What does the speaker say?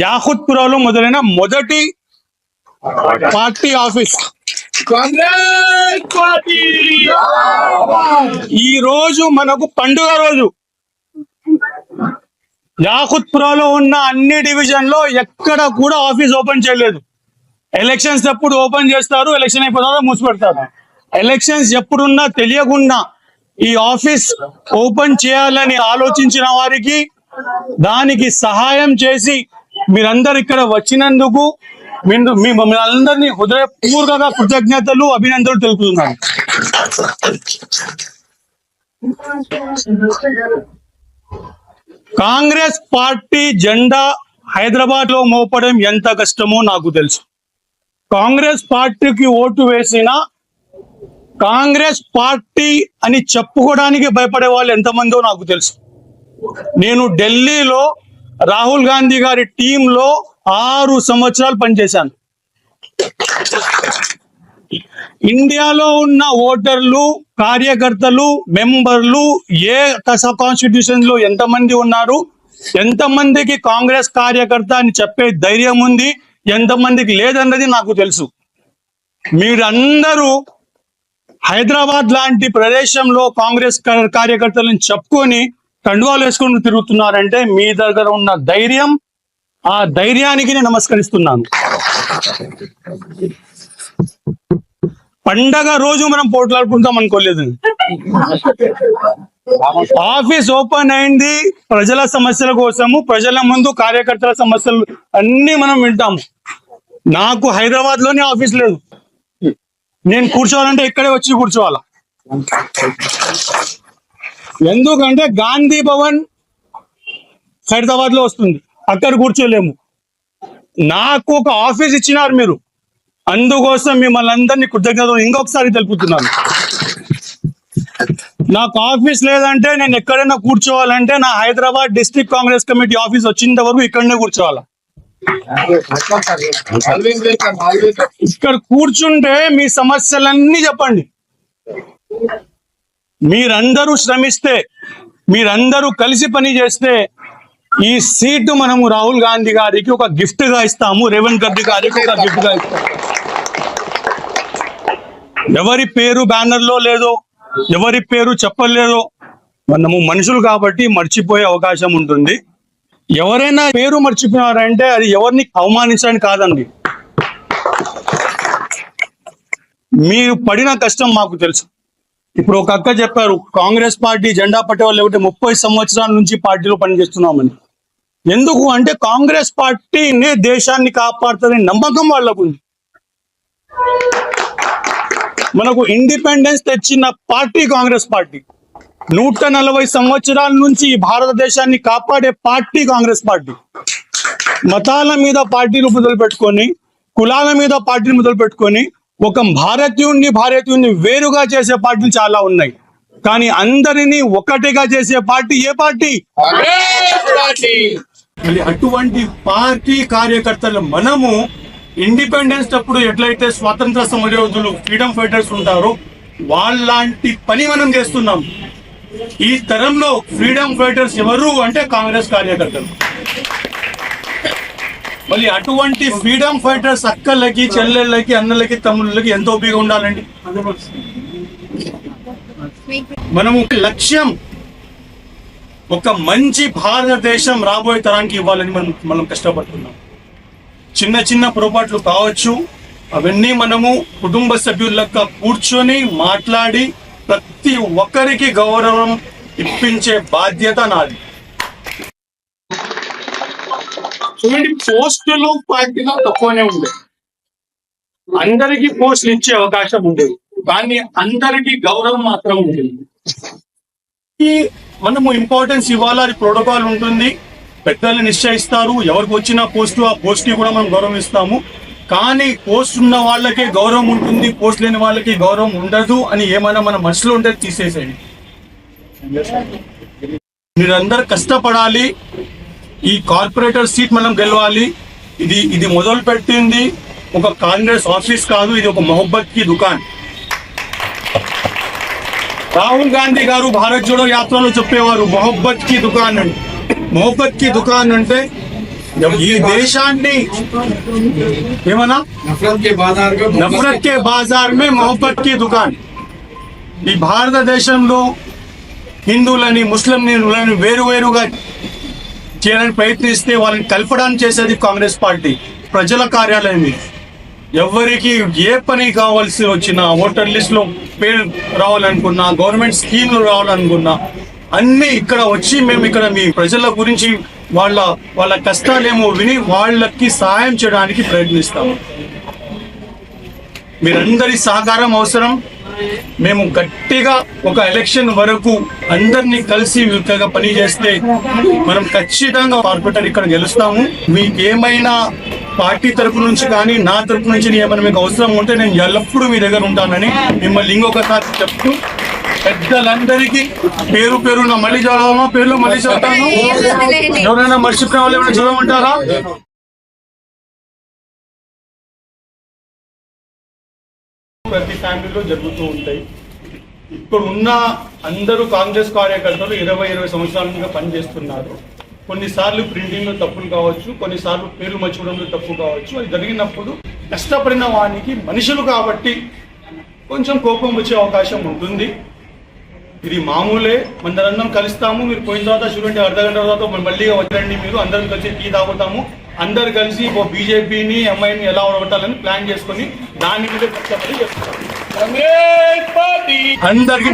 యాకుత్పురాలో మొదలైన మొదటి party office ఈ రోజు మనకు పండుగ రోజు. యాకుత్పురాలో ఉన్న అన్ని డివిజన్ లో ఎక్కడ కూడా ఆఫీస్ ఓపెన్ చేయలేదు. ఎలక్షన్స్ ఎప్పుడు ఓపెన్ చేస్తారు, ఎలక్షన్ అయిపోతారో మూసిపెడతారు. ఎలక్షన్స్ ఎప్పుడున్నా తెలియకుండా ఈ ఆఫీస్ ఓపెన్ చేయాలని ఆలోచించిన వారికి దానికి సహాయం చేసి మీరందరు ఇక్కడ వచ్చినందుకు మీ అందరినీ హృదయపూర్వక కృతజ్ఞతలు, అభినందనలు తెలుపుతున్నాను. కాంగ్రెస్ పార్టీ జెండా హైదరాబాద్ లో మోపడం ఎంత కష్టమో నాకు తెలుసు. కాంగ్రెస్ పార్టీకి ఓటు వేసిన కాంగ్రెస్ పార్టీ అని చెప్పుకోవడానికి భయపడే వాళ్ళు ఎంతమందో నాకు తెలుసు. నేను ఢిల్లీలో రాహుల్ గాంధీ గారి టీంలో 6 సంవత్సరాలు పనిచేశాను. ఇండియాలో ఉన్న ఓటర్లు, కార్యకర్తలు, మెంబర్లు ఏ కాన్స్టిట్యూషన్ లో ఎంతమంది ఉన్నారు, ఎంతమందికి కాంగ్రెస్ కార్యకర్త అని చెప్పే ధైర్యం ఉంది, ఎంతమందికి లేదన్నది నాకు తెలుసు. మీరందరూ హైదరాబాద్ లాంటి ప్రదేశంలో కాంగ్రెస్ కార్యకర్తలను చెప్పుకొని కండువాలు వేసుకుని తిరుగుతున్నారంటే మీ దగ్గర ఉన్న ధైర్యం, ఆ ధైర్యానికి నేను నమస్కరిస్తున్నాను. పండగ రోజు మనం పోట్లాడుకుంటాం అనుకోలేదు. ఆఫీస్ ఓపెన్ అయింది ప్రజల సమస్యల కోసము, ప్రజల ముందు కార్యకర్తల సమస్యలు అన్ని మనం వింటాము. నాకు హైదరాబాద్ లోనే ఆఫీస్ లేదు. నేను కూర్చోవాలంటే ఇక్కడే వచ్చి కూర్చోవాలా. ఎందుకంటే గాంధీ భవన్ హైదరాబాద్ లో వస్తుంది, అక్కడ కూర్చోలేము. నాకు ఒక ఆఫీస్ ఇచ్చినారు మీరు, అందుకోసం మిమ్మల్ని అందరినీ కృతజ్ఞతలు ఇంకొకసారి తెలుపుతున్నాను. నాకు ఆఫీస్ లేదంటే నేను ఎక్కడైనా కూర్చోవాలంటే నా Hyderabad district Congress committee office వచ్చినంత వరకు ఇక్కడనే కూర్చోవాలా. ఇక్కడ కూర్చుంటే మీ సమస్యలన్నీ చెప్పండి. మీరందరూ శ్రమిస్తే, మీరందరూ కలిసి పని చేస్తే ఈ సీటు మనము రాహుల్ గాంధీ గారికి ఒక గిఫ్ట్ గా ఇస్తాము, రేవంత్ రెడ్డి గారికి ఒక గిఫ్ట్ గా ఇస్తాము. ఎవరి పేరు బ్యానర్ లో లేదో, ఎవరి పేరు చెప్పలేదో, మనము మనుషులు కాబట్టి మర్చిపోయే అవకాశం ఉంటుంది. ఎవరైనా పేరు మర్చిపోయారంటే అది ఎవరిని అవమానించడానికి కాదండి. మీరు పడిన కష్టం మాకు తెలుసు. ఇప్పుడు ఒక అక్క చెప్పారు, కాంగ్రెస్ పార్టీ జెండా పట్టే వాళ్ళు లేకుంటే 30 సంవత్సరాల నుంచి పార్టీలో పనిచేస్తున్నామని. ఎందుకు అంటే కాంగ్రెస్ పార్టీని దేశాన్ని కాపాడుతుందని నమ్మకం వాళ్ళకు ఉంది. మనకు ఇండిపెండెన్స్ తెచ్చిన పార్టీ కాంగ్రెస్ పార్టీ. 140 సంవత్సరాల నుంచి భారతదేశాన్ని కాపాడే పార్టీ కాంగ్రెస్ పార్టీ. మతాల మీద పార్టీలు మొదలుపెట్టుకొని, కులాల మీద పార్టీలు మొదలుపెట్టుకొని ఒక భారతీయుణ్ణి వేరుగా చేసే పార్టీలు చాలా ఉన్నాయి. కానీ అందరినీ ఒకటిగా చేసే పార్టీ ఏ పార్టీ? అటువంటి పార్టీ కార్యకర్తలు మనము ఇండిపెండెన్స్ అప్పుడు ఎట్లయితే స్వాతంత్ర సమరయోధులు, ఫ్రీడమ్ ఫైటర్స్ ఉంటారో వాళ్ళంటి పని మనం చేస్తున్నాం. ఈ తరంలో ఫ్రీడమ్ ఫైటర్స్ ఎవరు అంటే కాంగ్రెస్ కార్యకర్తలు. మళ్ళీ అటువంటి ఫ్రీడమ్ ఫైటర్స్ అక్కలకి, చెల్లెళ్ళకి, అన్నలకి, తమ్ముళ్ళకి ఎంతో ఉపయోగం ఉండాలండి. మనము లక్ష్యం ఒక మంచి భారతదేశం రాబోయే తరానికి ఇవ్వాలని మనం కష్టపడుతున్నాం. చిన్న చిన్న పొరపాట్లు కావచ్చు, అవన్నీ మనము కుటుంబ సభ్యులక కూర్చొని మాట్లాడి ప్రతి ఒక్కరికి గౌరవం ఇప్పించే బాధ్యత నాది. పోస్టులు పార్టీలో తక్కువనే ఉండేది, అందరికీ పోస్టులు ఇచ్చే అవకాశం ఉండేది, కానీ అందరికీ గౌరవం మాత్రం ఉండేది. మనము ఇంపార్టెన్స్ ఇవ్వాలి, ప్రోటోకాల్ ఉంటుంది, పెద్దలు నిశ్చయిస్తారు. ఎవరికి వచ్చిన పోస్టు ఆ పోస్ట్ కి కూడా మనం గౌరవం ఇస్తాము. కానీ పోస్ట్ ఉన్న వాళ్ళకే గౌరవం ఉంటుంది, పోస్ట్ లేని వాళ్ళకి గౌరవం ఉండదు అని ఏమైనా మన మనసులో ఉంటే తీసేసేయండి. మీరందరూ కష్టపడాలి. ఈ కార్పొరేటర్ సీట్ మనం గెలవాలి. ఇది మొదలు పెట్టింది ఒక కాంగ్రెస్ ఆఫీస్ కాదు, ఇది ఒక మొహబ్బత్ కి దుకాన్. రాహుల్ గాంధీ గారు భారత్ జోడో యాత్రలో చెప్పేవారు మొహబ్బత్ కి దుకాన్ అని. మొహబ్బత్ కి దుకాన్ అంటే ఈ దేశాన్ని ఏమన్నా నఫరత్ కే బాజార్ మే మొహబ్బత్ కి దుకాన్. ఈ భారతదేశంలో హిందువులని ముస్లింలని వేరువేరుగా చేయడానికి ప్రయత్నిస్తే వాళ్ళని కలపడానికి చేసేది కాంగ్రెస్ పార్టీ. ప్రజల కార్యాలయం ఇది. ఎవరికి ఏ పని కావాల్సి వచ్చినా, ఓటర్ లిస్ట్ లో పేరు రావాలనుకున్నా, గవర్నమెంట్ స్కీమ్లు రావాలనుకున్నా అన్ని ఇక్కడ వచ్చి మేము ఇక్కడ మీ ప్రజల గురించి వాళ్ళ కష్టాలేమో విని వాళ్ళకి సహాయం చేయడానికి ప్రయత్నిస్తాం. మీరందరి సహకారం అవసరం. మేము గట్టిగా ఒక ఎలక్షన్ వరకు అందరినీ కలిసి పని చేస్తే మనం ఖచ్చితంగా కార్పొరేటర్ ఇక్కడ గెలుస్తాము. మీకు ఏమైనా పార్టీ తరపు నుంచి కానీ నా తరపు నుంచి ఏమైనా మీకు అవసరం ఉంటే నేను ఎల్లప్పుడూ మీ దగ్గర ఉంటానని మిమ్మల్ని ఇంకొకసారి చెప్తూ, పెద్దలందరికీ పేరు పేరున మళ్ళీ చదవమా? పేర్లు మళ్ళీ చదువుతాను. ఎవరైనా మర్చిపోయిన వాళ్ళు ఏమైనా చదవమంటారా? ప్రతి ఫ్యామిలీలో జరుగుతూ ఉంటాయి. ఇప్పుడు ఉన్న అందరూ కాంగ్రెస్ కార్యకర్తలు 20 సంవత్సరాలుగా పనిచేస్తున్నారు. కొన్నిసార్లు ప్రింటింగ్ లో తప్పులు కావచ్చు, కొన్నిసార్లు పేర్లు మర్చిపోవడంలో తప్పు కావచ్చు. అది జరిగినప్పుడు కష్టపడిన వానికి మనుషులు కాబట్టి కొంచెం కోపం వచ్చే అవకాశం ఉంటుంది. ఇది మామూలే. అందరం కలుస్తాము. మీరు పోయిన తర్వాత చూడండి, అర్ధగంట తర్వాత మళ్ళీ వచ్చండి. మీరు అందరం కలిసి టీ తాగుతాము. అందరు కలిసి బీజేపీని ఎంఐని ఎలా ఓడగొట్టాలని ప్లాన్ చేసుకొని దాని మీద కష్టపడి అందరికీ